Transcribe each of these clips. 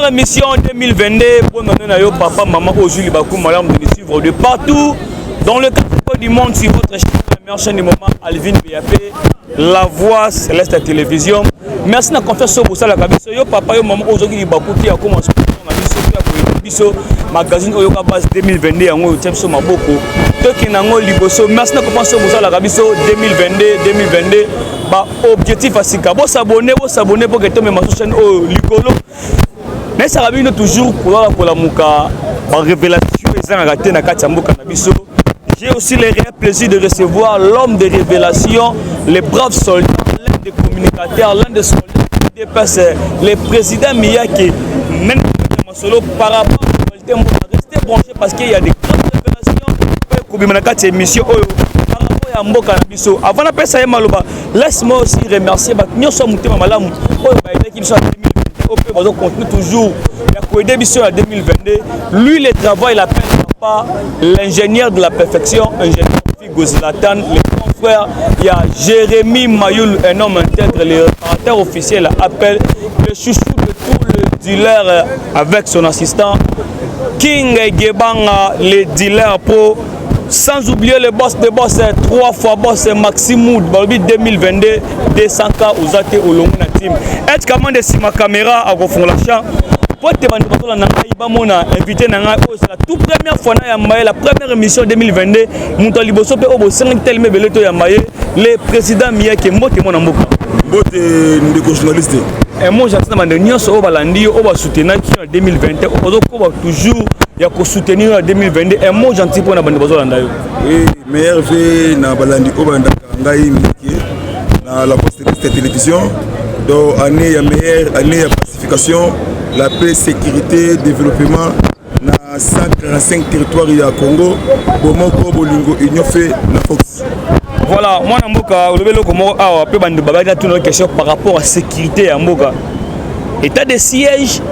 émission 2022. Bonne année à yo, papa, maman, Ozuli Bakou, madame, de nous suivre de partout dans le cadre du monde sur votre chaîne, la meilleure chaîne du moment, Alvin BAP, la voix céleste à la télévision. Merci de confiance sur vous, la cabine. Yo, papa, yo, maman, Ozuli Bakou, qui a commencé magazine Oyoka Base 2022 yango tiem so maboko toki nango liboso. Merci na commencer vous la rabiso 2022 ba objectif asika bo s'abonner pour que tombe ma chaîne au likolo mais ça rabino toujours pour la muka ba révélation ezanga raté na kati ya mboka na biso. J'ai aussi le réel plaisir de recevoir l'homme de révélation, les braves soldats, l'un des communicateurs, l'un des soldats qui dépasse le président Miyake même solo par rapport à rester branché parce qu'il y a des grandes révélations pour que émission par rapport à Mboka Nabiso. Avant la paix, laisse-moi aussi remercier nous sommes malamu qui sont en 2022 continue toujours la émission à 2022. Lui le travail il appelle pas l'ingénieur de la perfection, ingénieur Figo Zlatan, les confrères, il y a Jérémy Mayoul, un homme intègre, le réparateur officiel appelle le chouchou de tout le dealer avec son assistant King Gebanga, les dealers pro, sans oublier le boss de boss, 3 fois boss Maximoud, 2022, 200K aux athées au long de team. Est-ce que je suis ma caméra à refondre la chambre? Pour te invité c'est la toute première fois la première émission 2022 Mouta Liboso pe obo 5 telme beleto ya maye le président Miyake mbote mona mboka mbote ndeko journaliste et moi j'attends na banyo so balandi oba soutenir qui en 2021 ozo ko toujours ya ko soutenir en 2022 et moi gentil pour na bande bazo landa yo et meilleur fait na balandi oba ndaka ngai Miyake na la poste de télévision do année ya meilleure année ya pacification, la paix, sécurité, développement dans 145 territoires à Congo, Bomoko, Bolingo, Union fait la force. Voilà, moi je suis une question par rapport à la sécurité à Mboka. État de siège,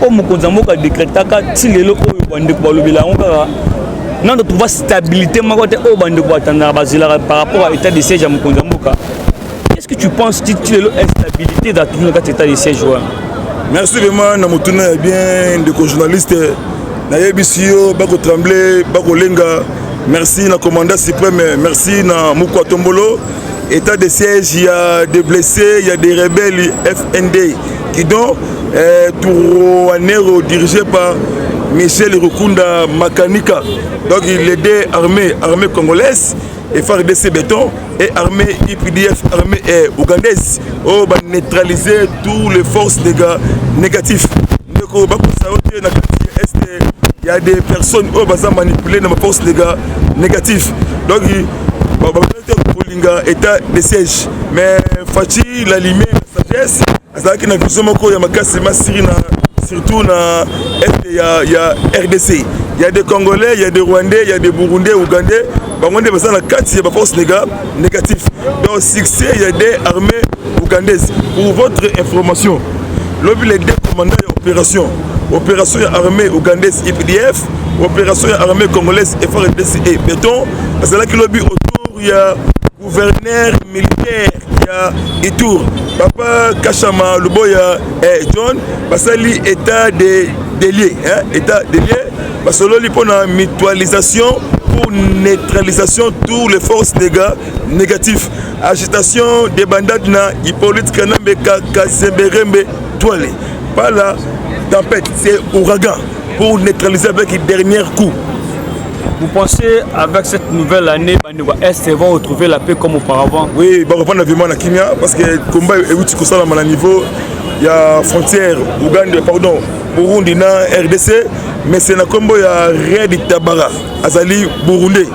au Mokonzamboka décrété si les locaux non de trouver stabilité par rapport à l'état de siège à Mokonzamboka. Qu'est-ce que tu penses de l'instabilité dans tout état de siège? Merci vraiment, Namoutuna bien de journaliste. Nayebisio, Bako Tremblay, Bako Lenga. Merci na commandant suprême, merci na Moukwa Tombolo. État de siège, il y a des blessés, il y a des rebelles FND qui donc Tourouanero dirigé par Michel Rukunda Makanika. Donc il est des armées congolaises et FARDC béton et armée IPDF, armée ougandaise, va neutraliser toutes les forces négatifs. Il y a des personnes qui vont manipuler les forces négatives. Donc, il y a état de siège. Mais Fachi, la lumière, la sagesse, c'est une vision surtout il y a RDC. Il y a des Congolais, il y a des Rwandais, il y a des Burundais, Ougandais. Il y a des forces négatives. Donc, succès, il y a des armées ougandaises. Pour votre information, les deux commandants d'opération. Opération armée ougandaise IPDF, opération armée congolaise FARDC et béton. Parce que là, autour, il y a gouverneur militaire, il y a Itour, Papa Kachama, Luboya et John, parce que l'état des liés, état des liés, parce que là, il y a une mutualisation pour neutralisation de toutes les forces négatives. Agitation des bandades, Hippolyte Kanambe, Kasemberembe, Douale. Pas la tempête, c'est ouragan pour neutraliser avec les derniers coups. Vous pensez avec cette nouvelle année, est-ce qu'ils vont retrouver la paix comme auparavant? Oui, on va reprendre la Kimia parce que le combat est à niveau. Il y a frontière Ouganda, pardon, Burundi, RDC, mais c'est un combat, il y a Red Tabara, Azali, Burundi.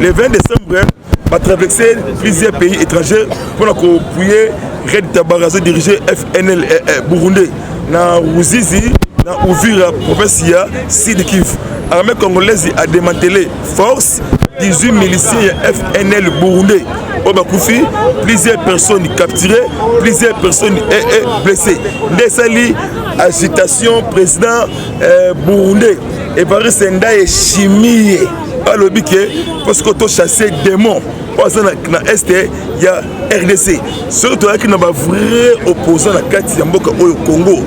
Le 20 décembre, on va traverser plusieurs pays étrangers pour appuyer Red Tabara, diriger FNL Burundi. Dans Ruzizi, dans Ouvira, province Sud Kivu. L'armée congolaise a démantelé force 18 miliciens FNL Burundi. Au Bakoufi, plusieurs personnes capturées, plusieurs personnes blessées. Desali, agitation, président Burundi. Et Paris Senda est chimie. Par le biquet, parce qu'on a chassé des démons. Dans l'Est, il y a RDC. Surtout qu'il y a un vrai opposant à Kati Yamboka au Congo.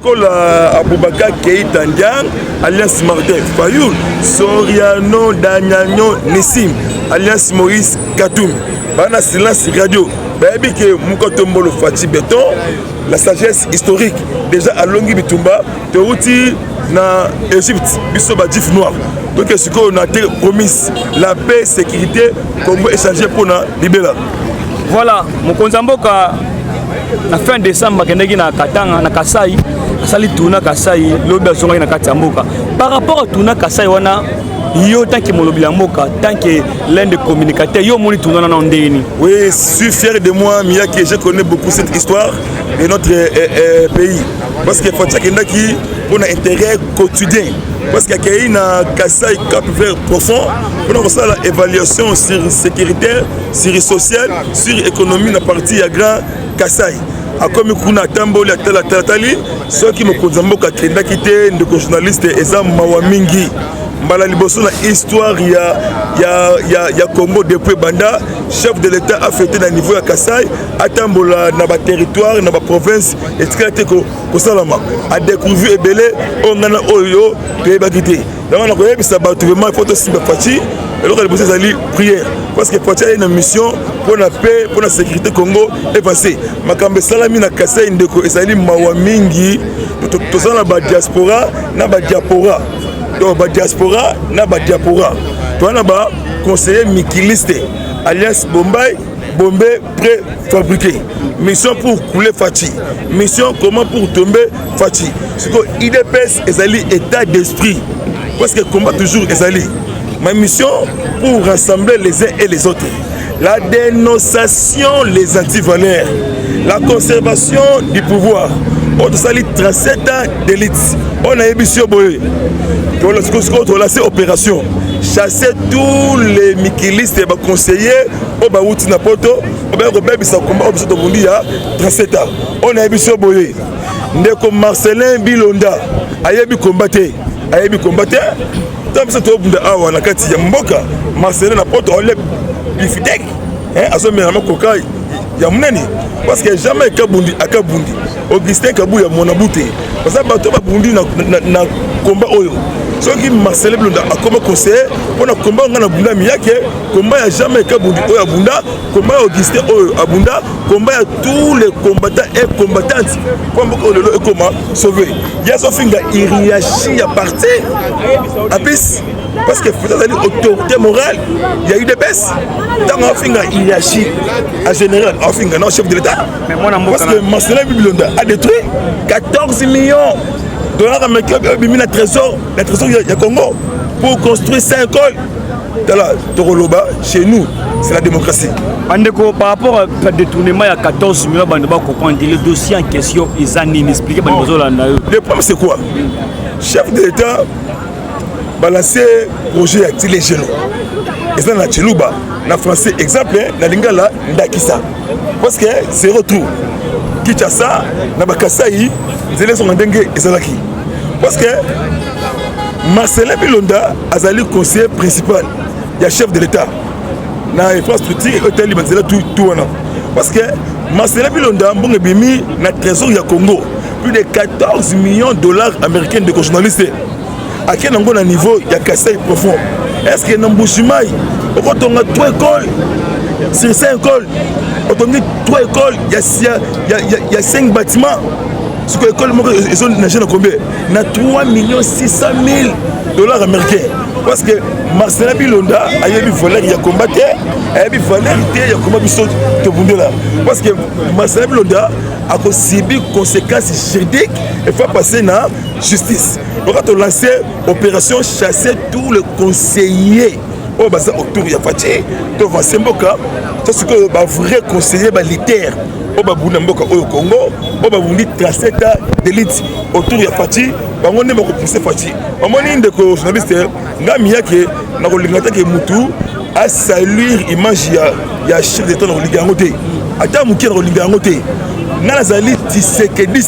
lokola Aboubaka Keïta Ndiang alliance Martin Fayoul, Soriano Danyano Nissim alliance Moïse Katoum, bana silence radio bayebi ke Mukotombolo Fati Béton, la sagesse historique déjà à Longi Bitumba Terouti na Égypte biso ba djif noir. Donc ce qu'on a promis la paix, sécurité, Congo échanger pour na libéral. Voilà, mokonzi mboka na fin décembre kendeki na Katanga na Kasai, sali tourna Kasai, lobi azonga na kati ya mboka. Par rapport à tourna Kasai wana yo tant que molobila mboka, tant que l'un des communicateurs, yo moni tourna na ndeni. Oui, je suis fier de moi, Mia, que je connais beaucoup cette histoire de notre pays. Parce que Fatia Kendaki, on a intérêt quotidien. Parce qu'il y a un Kassai Cap Vert profond, on a ça l'évaluation sur sécuritaire, sur social, sur économie, la partie à grand Kassai. A comme kuna tambo la tali, ceux qui me konzambo ka kenda kité de journaliste Eza Mawamingi. Mbala liboso na histoire ya Congo depuis Banda, chef de l'État a fêté na niveau ya Kassai, atambola na ba territoire, na ba province, et traité ko salama. A découvert ebele ongana oyo pe bakité. Donc on a koyebi sa ba vraiment photo simba Fati, et donc liboso zali prière parce que Fati a une mission pour la paix, pour la sécurité Congo est passé. Makambe salami na Kassai ndeko ezali mawa mingi, to na ba diaspora, na ba diaspora. Donc, la diaspora, na ba diaspora. Tu as ba conseiller Mikiliste, alliance Bombay, Bombay préfabriqué. Mission pour couler Fati. Mission comment pour tomber Fati. Ce que IDPS ezali état d'esprit. Parce que combat toujours ezali. Ma mission pour rassembler les uns et les autres. La dénonciation les antivaleurs. La conservation du pouvoir. On a sali 37 ans d'élite. On a émission boye. On a lancé opération. Chasser tous les mikilistes et les conseillers. On a outil na poto. On a repéré ça combat. On a 37 ans. On a émission boye. Ndeko Marcelin Bilonda. Ayebi combatté. Ayebi combatté. Tant que ça tout bunda awa na kati ya mboka. Marcelin na poto on le bifitek. Aso merama kokai. Ya muneni parce que jamais kabundi akabundi Augustin Kabuya monabute parce que bato ba bundi na combat oyo soki Marcel Blonda akoma conseiller pour na combat ngana bunda miyake combat ya jamais kabundi oyo abunda combat Augustin oyo abunda combat ya tous les combattants et combattantes comme lelo ekoma sauver ya sofinga iriachi ya parti abis parce que vous avez autorité morale, il y a eu des baisses. Dans un finger, il y a en général, un finger, non, chef de l'État. Parce que Marcelin Bibilonda a détruit 14 millions de dollars américains le trésor du Congo pour construire 5 écoles. Dans la Toroloba, chez nous, c'est la démocratie. Par rapport à détournement, il y a 14 millions de comprendre le dossier en question, ils ont expliqué. Le problème, c'est quoi? Chef de l'État. Balancer projet actif les genoux. Et ça na Chiluba, na français exemple, na lingala ndakisa. Parce que c'est retour. Kinshasa, na Bakasai, zele sont ndenge ezalaki. Parce que Marcelin Bilonda azali conseiller principal, il y a chef de l'État. Na infrastructure hôtel bazela tout wana. Parce que Marcelin Bilonda mbonge bimi na trésor ya Congo, plus de 14 millions de dollars américains de journalistes. À quel niveau il y a Kassai profond? Est-ce que Nambushimai, quand on a 3 écoles, sur 5 écoles, quand on dit 3 écoles, il y a 5 bâtiments. Ce que l'école, ils ont nagé dans combien? Il y a 3 600 000 dollars américains. Parce que Marcelin Bilonda a eu valeur, il a combattu, il a eu valeur, il a combattu ce là. Parce que Marcelin Bilonda a subi conséquences juridiques et faut passer dans la justice. Donc quand on lance opération chasser tous les conseillers autour de Fati, donc c'est Mboka, c'est ce que le vrai conseiller militaire au Mboka au Congo, au Babundi 37 ans d'élite autour de Fati, on est poussé Fati. On est des journalistes, Ngamiake, Nakolingata ke Mutu, à saluer image ya chef d'État dans l'Igangote. Attends, Mouki dans l'Igangote. Nazali Tshisekedi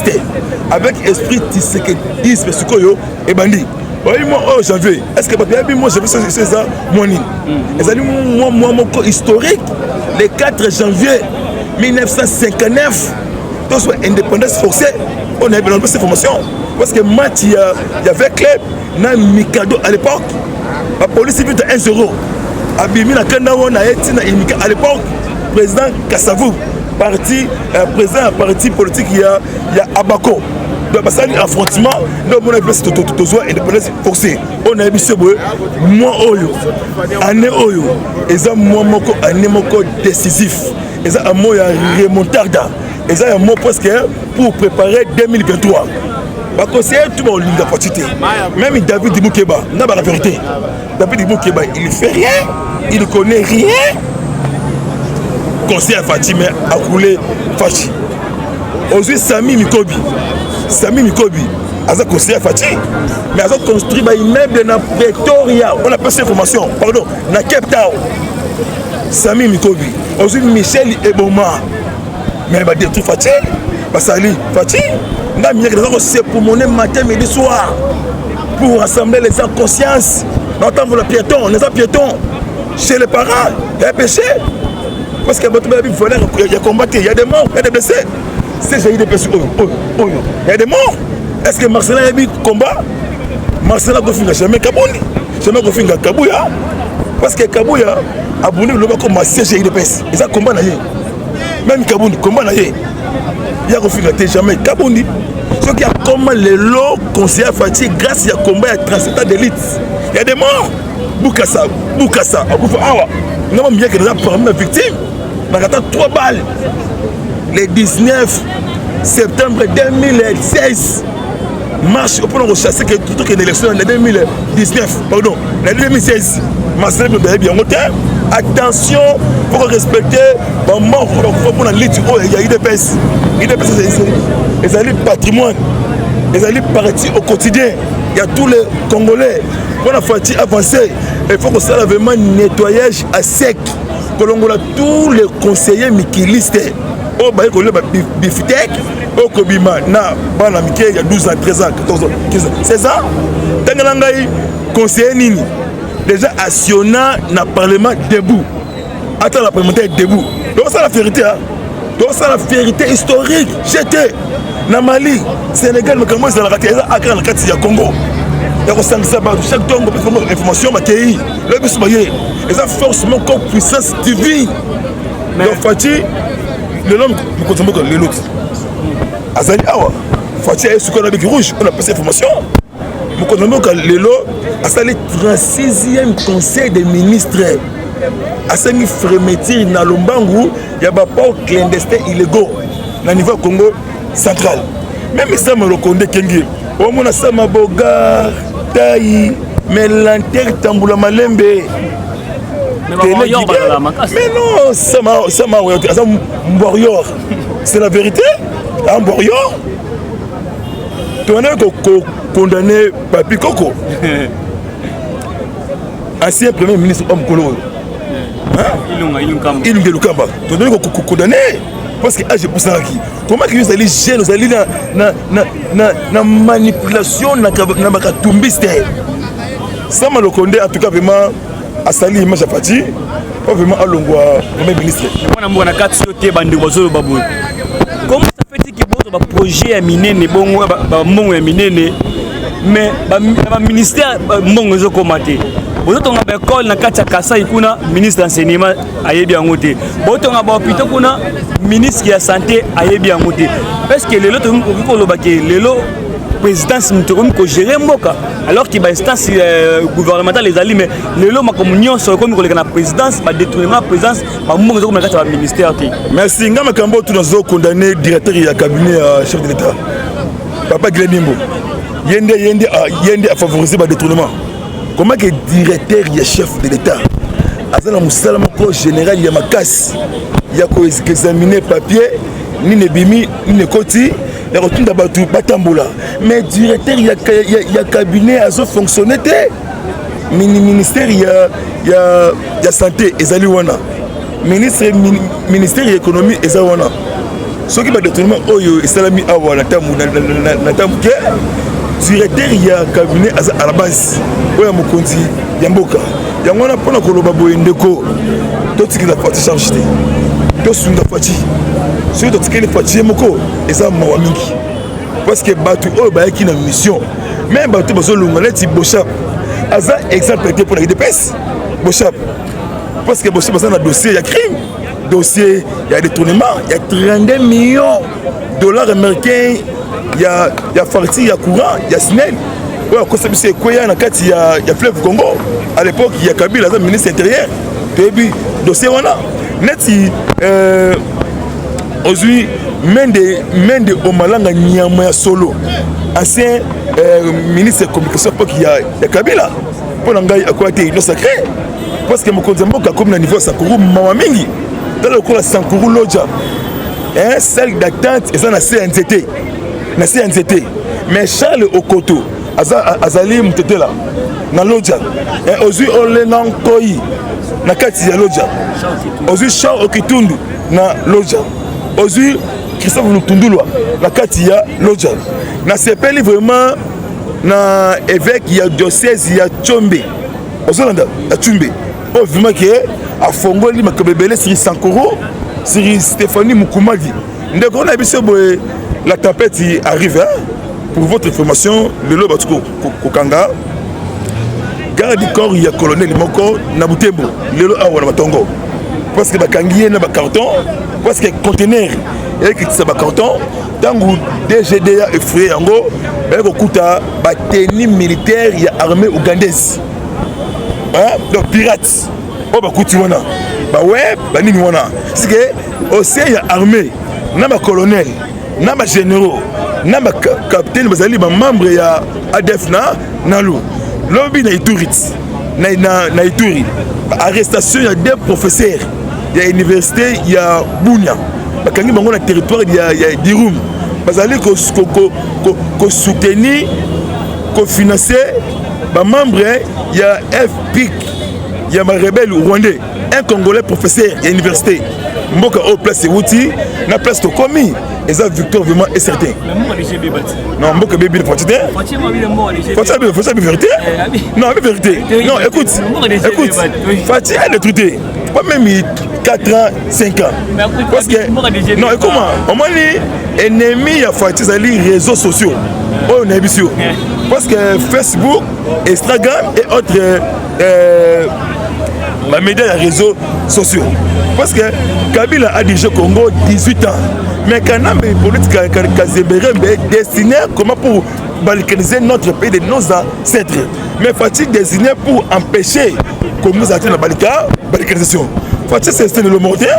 avec esprit Tshisekedi Sukoyo et Bandi. Oui, moi, oh, janvier. Est-ce que moi, je veux ça, moi, mon historique, le 4 janvier 1959, tout soit indépendance forcée, On a besoin de cette formation. Parce que match, il y avait club, na Mikado à l'époque. La police est à 1 euro. Abimi na Kandawo na Eti na Imika à l'époque. Président Kassavou, président parti politique, il y a Abako. Donc, ça, l'affrontement, donc, on a fait ce indépendance forcée. On a vu ce bout, moi, Oyo, année Oyo, et ça, moi, année décisif. Et ça, moi, il y a remontada. Et ça, moi, presque pour préparer 2023. Parce que c'est tout le monde qui a participé. Même David Moukeba, n'a pas la vérité. David Moukeba, il ne fait rien, il ne connaît rien. Conseil à Fatima a coulé Fachi. Aujourd'hui, Sami Mikobi, a conseillé à Fachi, mais a construit un immeuble dans Pretoria. On a passé information, pardon, dans Cape Town. Sami Mikobi. Aujourd'hui, Michel Eboma, mais il va détruire Fachi. Basali Fachi. C'est pour mon matin, midi, soir. Pour rassembler les gens conscience. D'entendre les piétons, chez les parents, il y a péché. Parce qu'il y a combattu, il y a des morts, il y a des blessés. C'est j'ai eu des blessés. Il y a des morts. Est-ce que Marcela a eu combat? Marcela n'a jamais Kabouya. Jamais Kabouya. Parce que Kabouya a brûlé le combat comme CGI de PES. Et ça combat n'a rien. Même Kaboundi, combat n'a rien. Il y a refusé jamais Kaboundi. Ce qui a comment les lots conseillers Fatih grâce à combat à transit d'élite. Il y a des morts. Boukassa. Non, bien que les gens parmi les victimes. On a 3 balles. Le 19 septembre 2016. Marche pour nous rechasser que tout est une élection en 2019. Pardon, en 2016. Marcel Blondel bien monté. Attention, il faut respecter les morts pour la lutte. Il y a eu des pèses. Il y a des pèses. Les alliés patrimoine. Les alliés partis au quotidien. Il y a tous les Congolais. Pour la fatigue avancée, il faut que ça ait vraiment un nettoyage à sec. Que l'on a tous les conseillers mikilistes. Au bail que le bifitek, au Kobima, il y a 12 ans, 13 ans, 14 ans, 15 ans, 16 ans. Tangalangaï, conseiller Nini. Déjà actionnant dans le Parlement debout. Attends, la parlementaire debout. Donc ça la vérité. Donc ça la vérité historique. J'étais dans Mali, Sénégal, mais comment ils ont raté à la Congo. Chaque temps, on a information, le bus maillé. Et ça forcément comme puissance divine. Donc Fatih, le nom, nous continuons comme les autres. Azali Awa, Fatih est sur le bec rouge, on a passé l'information. Nous continuons comme les lots, à ça le 36e conseil des ministres. À ça il frémétir dans l'Ombangu, il y a pas clandestin illégaux au niveau Congo central. Même ça me le connaît Kengi. Au moins ça m'a bogar. Mais l'enterre tamboula malembe. Mais non, ça m'a c'est la vérité. Un Mborior. Tu as condamné Papi Koko. Ancien premier ministre Homme Kolo. Il est Lukamba. Tu as condamné. Parce que j'ai poussé qui. Comment que vous allez gêner, vous allez dans manipulation, dans ma tumbiste. Ça m'a le condé en tout cas vraiment à Sali Image à Fati, pas vraiment à l'ongwa premier ministre. Comment ça fait que votre projet est miné, mais le ministère est commenté. Vous avez une école dans Kassa, ministre d'enseignement à Yebiangote. Vous avez un hôpital, ministre de la santé à Yebiangote. Parce que les autres, le présidence nous gérer Mboka. Alors qu'il y a une instance gouvernementale, les alliés, mais les lots, ma communion, sur la présidence, ma détournement, la présidence, ma ministère. Merci. Nous avons condamné le directeur du cabinet chef de l'État. Papa Glenimbo. Yende a favorisé le détournement. Comment que directeur et chef de l'État Azana Moussalama général Yamakas il y a examiner papier ni ne bimi ni ne koti les retourne d'abatu batambola mais directeur il y a cabinet à fonctionner ministère il y a santé ezali wana ministère de l'économie ezali wana ce qui va détournement oyo esalami awa na tamu directeur il y a cabinet à la base oya mokonzi ya mboka yango na pona koloba boye ndeko to tikila parti charge te to sunga parti so to tikeli parti moko eza mawa mingi parce que bato oyo bayaki na mission même bato bazolonga neti Bochap aza exemple te pour la UDPS Bochap parce que Bochap aza na dossier ya crime dossier ya détournement ya 32 millions dollars américains ya farci ya courant ya SNEL oyo akosa biso ekweya na kati ya fleuve Congo à l'époque ya Kabila aza ministre intérieur toyebi dossier wana neti aujourd'hui Mende Omalanga Nyama ya Solo ancien ministre de communication époque ya Kabila pour ngai akoya te no sacré parce que mokonzi mboka comme na niveau Sankuru mama mingi dans le cours Sankuru Lodja celle d'attente et ça na CNZT mais Charles Okoto azali mtetela na Lodja aujourd'hui olenga nkoi na kati ya Lodja aujourd'hui Charles Okitundu na Lodja aujourd'hui Christophe Lutundulwa na kati ya Lodja na sepeli vraiment na évêque ya diocèse ya Tchombe ozolanda ya Tchombe o vraiment que afongoli makabebele sur Sankoro sur Stéphanie Mukumadi ndeko na biso boye la tempête arrive pour votre information le loba kokanga garde du corps ya colonel moko na Butembo lelo awa na Batongo parce que bakangiye na ba carton parce que conteneur et que ça ba carton tangu DGDA effrayé yango ba kokuta ba tenue militaire ya armée ougandaise donc pirates o ba kuti wana ba ouais ba nini wana c'est que aussi ya armée na ba colonel na ba généraux na ba capitaine bazali ba membre ya ADF na lu lobby na Ituri na Ituri arrestation ya deux professeurs ya université ya Bunia bakangi bango na territoire ya Dirum bazali ko soutenir ko financer ba membre ya FPIC ya ma rebelle rwandais un congolais professeur ya université mboka au place wuti na place to komi eza victoire vraiment est certain non mboka bébé de Fatih Fatih vérité non mais vérité non écoute Fatih a détruité pas même 4 ans 5 ans parce que non et comment on m'a dit ennemi ya Fatih zali réseaux sociaux oh nébisio parce que Facebook Instagram et autres ma média ya réseaux sociaux parce que Kabila a dirigé Congo 18 ans mais Kanambe politique Kazebere destiné comment pour balkaniser notre pays de nos ancêtres mais Fatih destiné pour empêcher comme nous atteindre la balkanisation Fatih c'est le mortel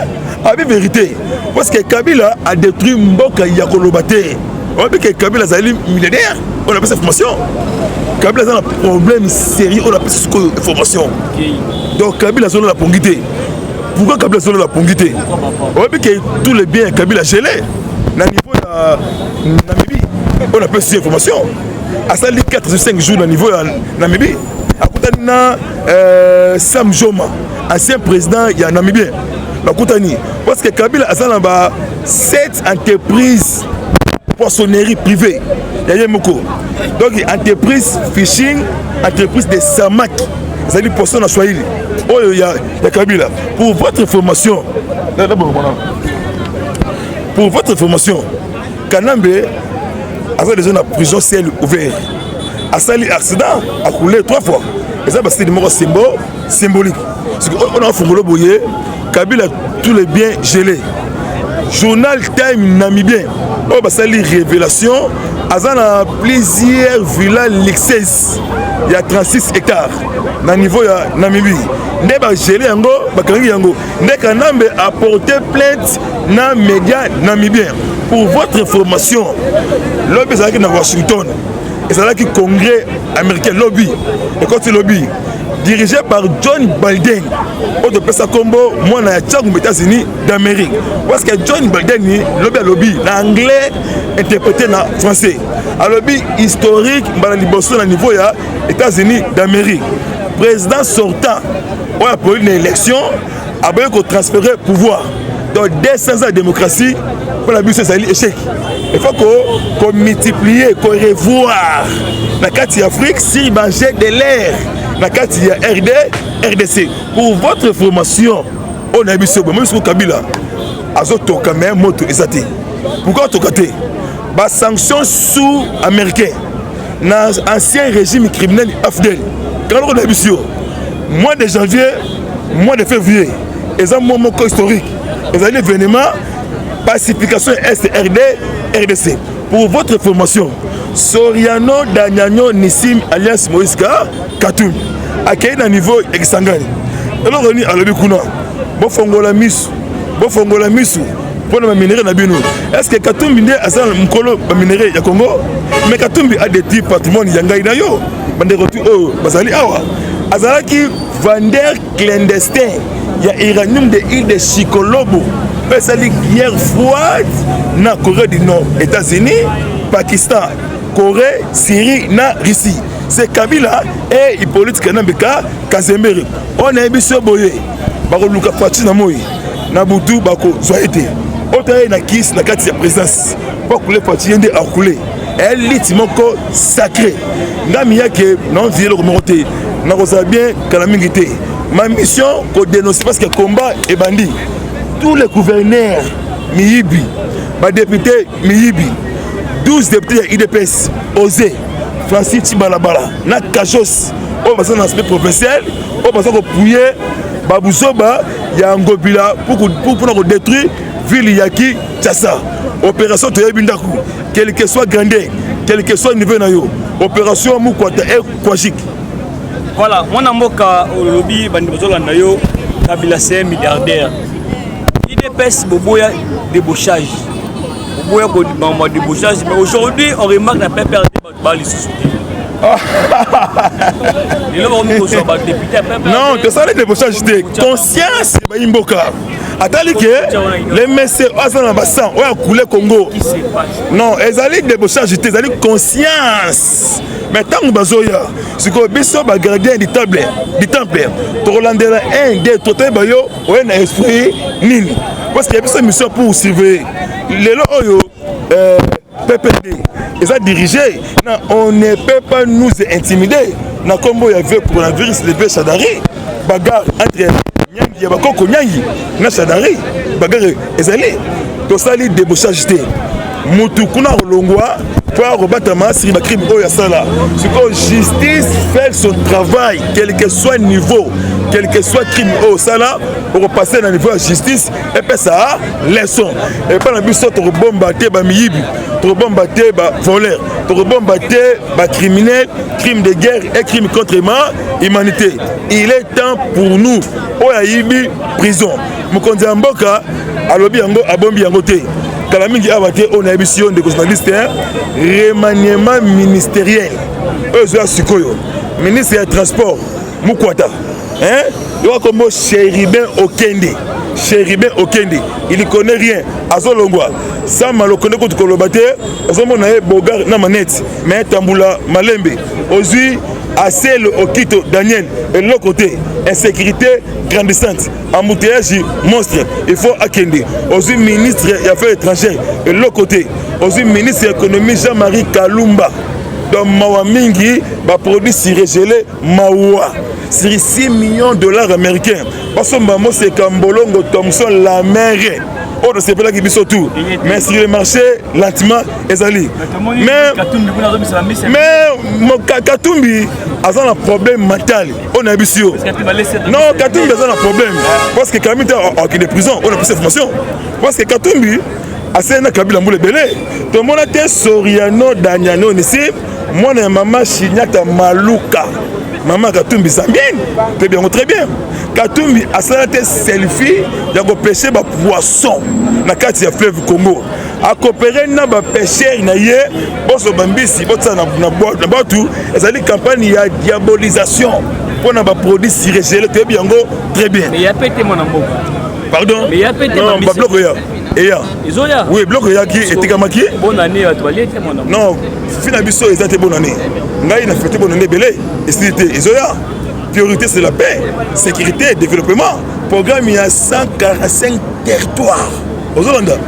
avec vérité parce que Kabila a détruit Mboka Yakolobate on a vu que Kabila est millionnaire on a fait cette formation Kabila a un problème sérieux on a fait cette formation donc Kabila a la pongité pourquoi Kabila a la pongité on a vu que tous les biens Kabila a gelé au niveau de Namibie on a fait cette information à ça 4 ou 5 jours au niveau de Namibie à côté de Sam Joma ancien président il y a Namibien parce que Kabila a 7 entreprises poissonnerie privée il y a beaucoup donc entreprise fishing entreprise de samak ça dit poisson à Swahili oh il y a Kabila pour votre information Kanambe a déjà une prison ciel ouvert a sali accident a coulé 3 fois et ça c'est des morts symbolique on a fongolo boyé Kabila tous les biens gelés journal Time namibien oh bah ça les révélations azana plusieurs villas luxueuses il y a 36 hectares na niveau ya Namibie ndé ba gelé yango bakangi yango ndé Kanambe a porté plainte na média namibien pour votre information lobby ça qui na Washington et ça là qui congrès américain lobby et quand c'est lobby dirigé par John Biden autre pesa combo moi na Tchang aux États-Unis d'Amérique parce que John Biden lobby en anglais interprété en français un lobby historique dans le niveau ya États-Unis d'Amérique président sortant on a pour une élection a besoin de transférer pouvoir dans 200 ans de démocratie pour la bus c'est échec il faut qu'on multiplie qu'on revoir la carte Afrique si manger de l'air la carte RDC pour votre information on a mis sur même sur Kabila azotoka mais moto ezati pourquoi tokaté Bas sanctions sous américain. Dans l'ancien régime criminel AFDEL. Quand on a vu mois de janvier, mois de février, ils ont un moment historique. Ils ont un événement, pacification SRD, RDC. Pour votre information, Soriano, Danyano, Nissim, Alliance Moïska, Katoum, accueilli à niveau Exangani. Alors on est à l'Obikuna, bon fongola misu, pour nous minérer na bino. Est-ce que Katoum binde a ça mkolo minérer ya Congo? Mais Katoum a des types patrimoine yangai na yo. Bande retour oh bazali awa. Azalaki vendeur clandestin. Il y a uranium de île de Chikolobo. Pesali guerre froide na Corée du Nord, États-Unis, Pakistan, Corée, Syrie, na Russie. C'est Kabila et Hippolyte Kanambeka Kazemere. On a biso boye. Bako luka pati na moi. Na butu bako soyete. Otaye na kiss na kati ya présidence. Pas couler pati yende a couler. Elle lit moko sacré. Ngami yake non vie le remonter. Na kosa bien kalamingité. Ma mission ko dénoncer parce que combat et bandit. Tous les gouverneurs Miyibi, ma député Miyibi, 12 députés IDPS, Osé, Francis Tibalabala, na Kajos, au bassin d'aspect professionnel, au bassin de Pouye, Babouzoba, Yangobila, pour détruire Ville Yaki, Tchassa. Opération Toyabindaku, quel que soit Grandé, quel que soit niveau Nayo, opération Moukwata et Kwajik. Voilà, mon amoka au lobby, Bandibozola Nayo, Kabila c'est milliardaire. IDPS boboya débauchage. Boboya débauchage, mais aujourd'hui on remarque la peur de société. Non, tu sais les débauchages de conscience de Mboka. Attendez que les messieurs dans bassin ont coulé Congo. Non, ils allaient débauchage, ils allaient conscience. Mais tant que bazoya, c'est que biso ba gardien du temple, to Rolandela 1 2 3 bayo, on a esprit nini. Parce qu'il y a une mission pour surveiller. Les oyo PPD, ils ont dirigé. On ne peut pas nous intimider. Na combo il y avait coronavirus le Chadari, bagarre entre Nyangi et Bakoko Nyangi, na Chadari, bagarre ezali. To sali débauchage té. Mutu kuna rolongwa pour rebattre sur le crime oya sala. C'est que justice fait son travail quel que soit le niveau. Quel que soit le crime au sala, pour passer dans le niveau de justice, et puis ça, leçon. Et pas la mission de bombarder les miyibi, de bombarder les voleurs, de bombarder les criminels, crimes de guerre et crimes contre l'humanité. Il est temps pour nous, au Yaïbi, prison. Mokonzi Mboka, à l'obi yango, à bombi yango te. Kalamingi abate, on a une mission de journalistes, remaniement ministériel. Eux, Sukoyo, ministre des Transports, Moukwata. Hein? Il y a comme Chéribin Okende. Il ne connaît rien. Azolongwa. Ça m'a le connaît contre Kolobate. Azomon a Bogar na manette. Mais Tamboula Malembe. Aujourd'hui, assez le Okito Daniel. Et de l'autre côté, insécurité grandissante. Embouteillage monstre. Il faut Akende. Aujourd'hui, ministre des Affaires étrangères. Et de l'autre côté, aujourd'hui, ministre de l'économie Jean-Marie Kalumba. Dans Mawamingi, va produire surgelé Mawa. Sur 6 millions de dollars américains. Parce que c'est Kambolongo Thompson la mer. Oh, c'est pas là qui bisse tout. Mais sur le marché, lentement, ezali. Mais Katumbi a un problème mental. On a bissé. Non, Katumbi a un problème. Parce que Kamita a des prisons. On a plus d'informations. Parce que Katumbi a un Kabila Moule Belé. Tout le monde a été Soriano, Danyano, ici. Moi, et maman Chignata Maluka. Maman Katumbi Zambien, très bien. Katumbi a salé selfie, il a pêché des poissons dans le fleuve Congo. A coopéré na ba pêcheur na yé, boso bambisi, botsa na batu, ezali campagne ya diabolisation pour na ba produit surgelé très bien. Mais il y a pété mon amour. Pardon? Mais il y a pété non, ba bloc ya. Ils ont ya. Oui, bloc ya qui était kamaki. Bonne année à toi, mon amour. Non, finabiso ezate bonne année. Ngai na fêté bonne année belé. Ils ont ya. Priorité c'est la paix, sécurité, développement. Programme il y a 145 territoires. Aux Hollanda,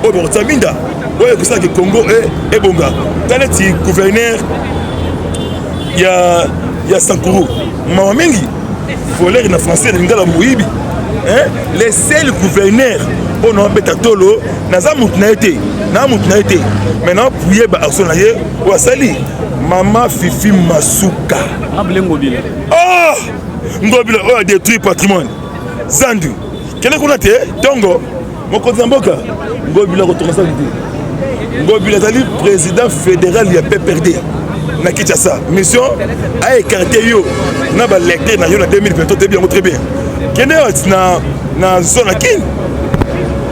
au Bortabinda, au Congo et Bonga. Dans les gouverneurs, il y a Sankourou. Mamamingi, voleur en français, Ngala Mouibi. Les seuls gouverneurs, on a Betatolo, Nazamout Naete, na mutu na été maintenant puye ba action na ye wa sali Mama Fifi Masuka Ngobila Ngobila a détruit patrimoine Zandu kene kuna te tongo moko zamboka Ngobila ko tonga sali Ngobila zali président fédéral ya PPRD na Kinshasa mission a écarté yo na ba lecteur na yo na 2023 très bien kene na zone à kin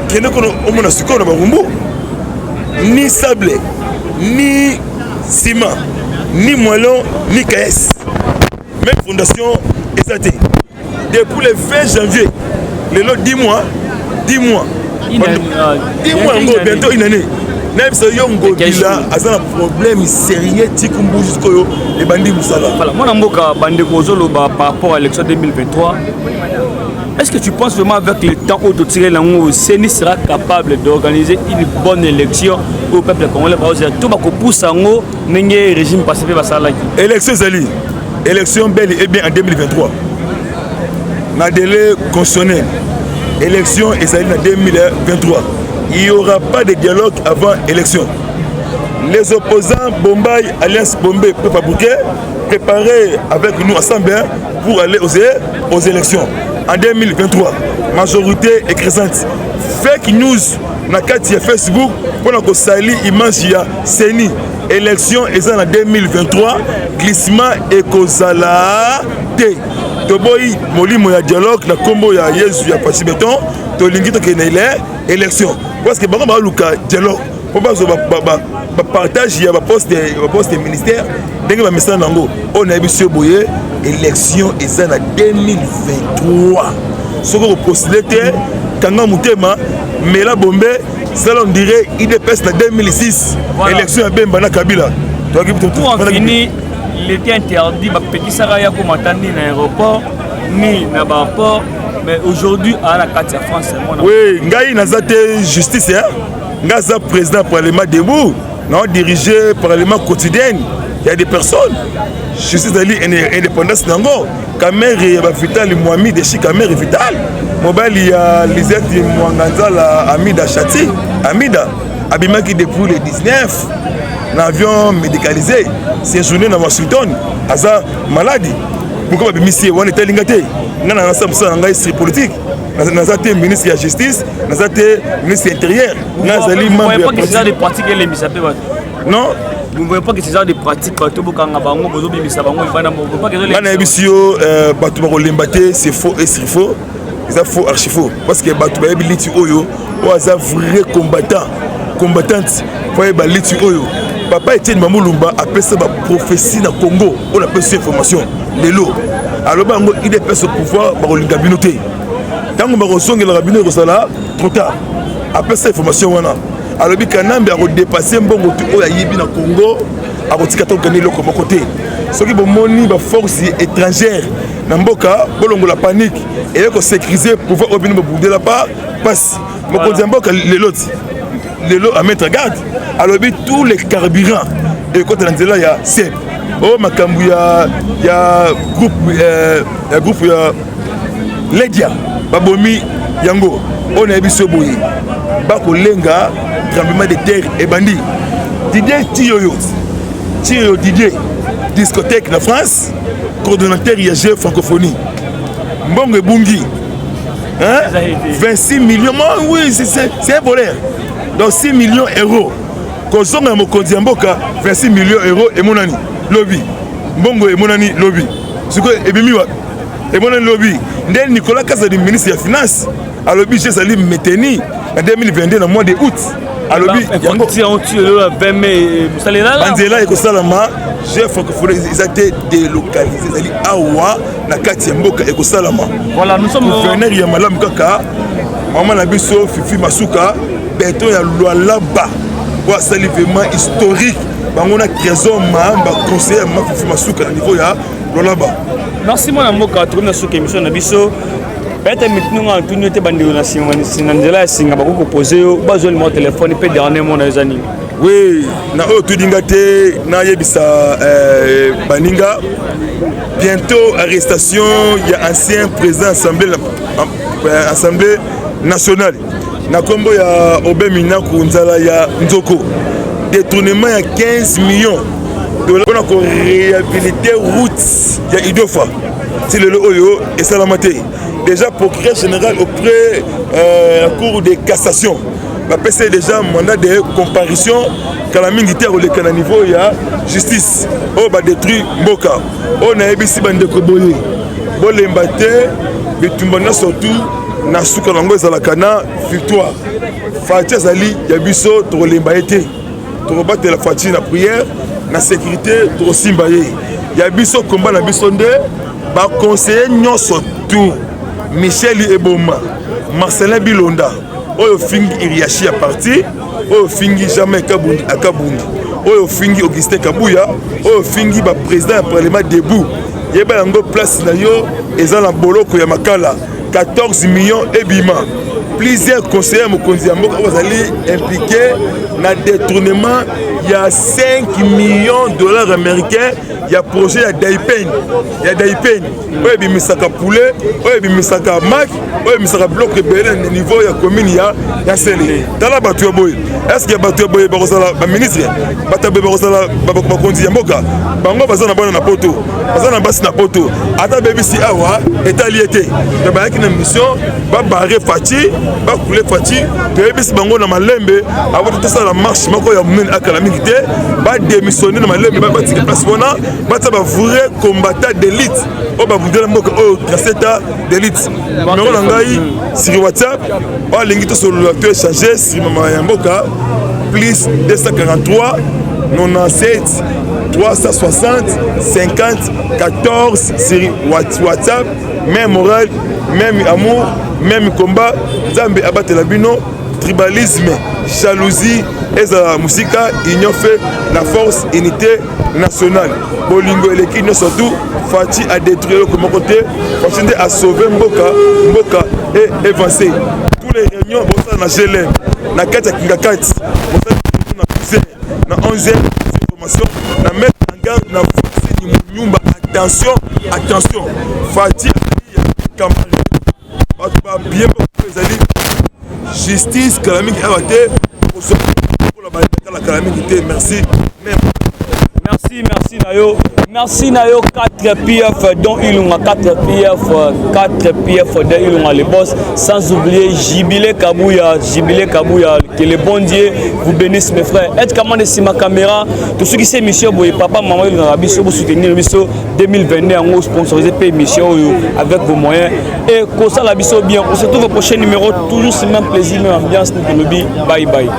kene kono omona siko na barumbu ni sable ni ciment ni moellon ni KS même fondation ESAT depuis le 20 janvier le lot 10 mois bientôt une année même si yo Ngobila a un problème sérieux tikumbu jusqu'au les bandits musala voilà moi namboka bande kozolo par rapport à l'élection 2023. Est-ce que tu penses vraiment avec le temps où tu tires l'angle, Seni sera capable d'organiser une bonne élection au peuple congolais? Tout va pousser en haut, n'ayez régime passé par ça là. Élection Zali, élection belle et bien en 2023. Na délai constitutionnel, élection et Zali en 2023. Il n'y aura pas de dialogue avant élection. Les opposants Bombay, Alliance Bombay, préparés avec nous ensemble pour aller aux élections. En 2023, majorité écrasante. Fake news na kati ya Facebook pour que sali image ya Seni. Élection est en 2023, glissement et kozala te. Toboy molimo ya dialogue na kombo ya Yesu ya Pachi Beton, to lingi to kenele élection. Parce que bango ba luka dialogue. Pour pas ba partage ya ba poste ministère, ndenge ba message nango. On a biso boye élection est en 2023. Ce que vous postulez, Kanga Moutema, mais la bombe, ça on dirait IDPS en 2006. Voilà. Élection à Bembana Kabila. Pour en finir, il était interdit, petit Saraya comme attendre dans l'aéroport, ni dans l'aéroport, mais aujourd'hui à la carte de France. Oui, Ngaï Nazate justice, Ngaza président parlement debout, non dirigé parlement quotidien. Il y a des personnes. Justice d'Ali indépendance nango. Kamere ya Vital Mohamed de Kamere Vital. Mobile il y a Lisette Mwanganza la Amida Chati. Amida abimaki depuis le 19. L'avion médicalisé. C'est journée dans Washington. Aza maladie. Pourquoi bimisi on était lingate. Ngana ensemble ça ngai street politique. Nazate ministre de la justice, nazate ministre de l'intérieur. Nazali membre de pratique les misape. Non. Vous ne voyez pas que c'est genre de pratique partout pour quand bango bozo bimisa bango ibana mo pas que les bisio batu ba lembate c'est faux et c'est faux. C'est faux archi faux parce que batu ba biliti oyo o za vrai combattante faut ba liti oyo. Papa Etienne Mamulumba appelle ça prophétie na Congo. On appelle cette information lelo. Alors bango il est ce pouvoir ba linga binoté. Tango ba songe la rabino ko sala trop tard. Appelle cette information wana. Alors bi kanambe a redépassé mbongo tu oya yibi na Congo a retika to gagner le côté. Ce qui bomoni ba force étrangère na mboka bolongo la panique et ko sécuriser pouvoir obino bouder la part passe moko mboka les lots à mettre garde. Alors bi tous les carburants et quand on là il y a c'est oh makambu ya groupe ya Ledia babomi yango on a biso boye bako lenga tremblement de terre et bandit. Didier Didier, discothèque de France, coordonnateur IAG francophonie. Mbongo Bungi, hein? 26 millions, oui, c'est un voleur. Donc 6 millions d'euros. Kozonga Mokondi Mboka, 26 millions d'euros et monani, lobby. Mbongo et monani, lobby. Ce que Ebimiwa, et monani, lobby. Ndel Nicolas Kazadi, ministre des Finances, à lobby, j'ai sali Méteni en 2022, dans le mois d'août. Alors, Banzela et Kosalama, j'ai ils étaient délocalisés. Awa, na kati mboka et Kosalama. Voilà, nous sommes. Gouverneur Yamalam Kaka, Maman Nabiso, Fifi Masuka, Beto ya Lualaba. Voilà, c'est l'événement historique. On a trésor, ma conseiller, ma Fifi Masuka, au niveau ya Lualaba. Merci, mon amour, quand on a ce émission Nabiso. Peut-être maintenant on tourne te bandi na sinangela singa ba ko poser bazoli mon téléphone peut dernier mon azani. Oui, na o tudingate na yebisa baninga. Bientôt arrestation, il y a ancien président assemblée nationale. na kombo ya Obemina Kunzala ya Nzoko détournement ya 15 millions dollars pour réhabiliter route ya Idofa si le oyo et salamate déjà procureur général auprès la cour de cassation va passer déjà mandat de comparution quand la militaire au niveau ya justice o ba détruire mboka o na ebisi bande ko boye bolemba te bitumbana surtout na suka lango ezalaka na victoire Fati azali ya biso tolemba ete to battre la Fati na prière na sécurité to simba ye ya biso combat na biso nde ba conseiller nyonso tout Michel Eboma Marcelin Bilonda oyo fingi Iriachi ya parti oyo fingi jamais Kabundi akabundi oyo fingi Augustin Kabuya oyo fingi ba président ya parlement debout yeba yango place na yo eza na boloko ya makala 14 millions ebima plusieurs conseillers mokonzi ya mboka bazali impliqué na détournement ya 5 millions de dollars américains ya projet ya Daipen oyo bimisaka poulet oyo bimisaka mak oyo bimisaka bloc ebele na niveau ya commune ya Sele tala bato ya boye est-ce que bato ya boye bakozala ba ministre bato boye bakozala bakonzi ya mboka bango baza na bana na poto baza na basi na poto ata bebisi awa etali ete to bayaki na mission ba barre Fati ba couler Fati to bebisi bango na malembe avant de ça la marche mako ya munene akala mingi te ba démissionner na malembe ba tika place bona bata ba vrai combattant d'élite o ba bundela mboka o traceta d'élite numéro na ngai sur WhatsApp o lingi to solo to échanger sur mama ya mboka plus 243 97 360 50 14 sur WhatsApp même moral même amour même combat Nzambe abatela bino tribalisme jalousie ezala musika union fait la force unité nationale bolingo eleki no surtout Fati a détruire le côté Fati a sauvé mboka et avancé tous les réunions bossa na GLM na kati kingakati bossa na cousin na 11e formation na mettre en garde na force ni nyumba attention Fati camarade ba bien ezali justice kalamiki awate pour la calamité merci merci Nayo 4 PF dont Ilunga 4 PF de Ilunga les boss sans oublier Jubilé Kabouya que le bon Dieu vous bénisse mes frères être comment de ma caméra tout ce qui c'est mission boy papa maman Ilunga biso pour soutenir mission 2022 en sponsorisé par mission avec vos moyens et comme ça la biso bien on se retrouve au prochain numéro toujours ce même plaisir même ambiance nous le bye bye.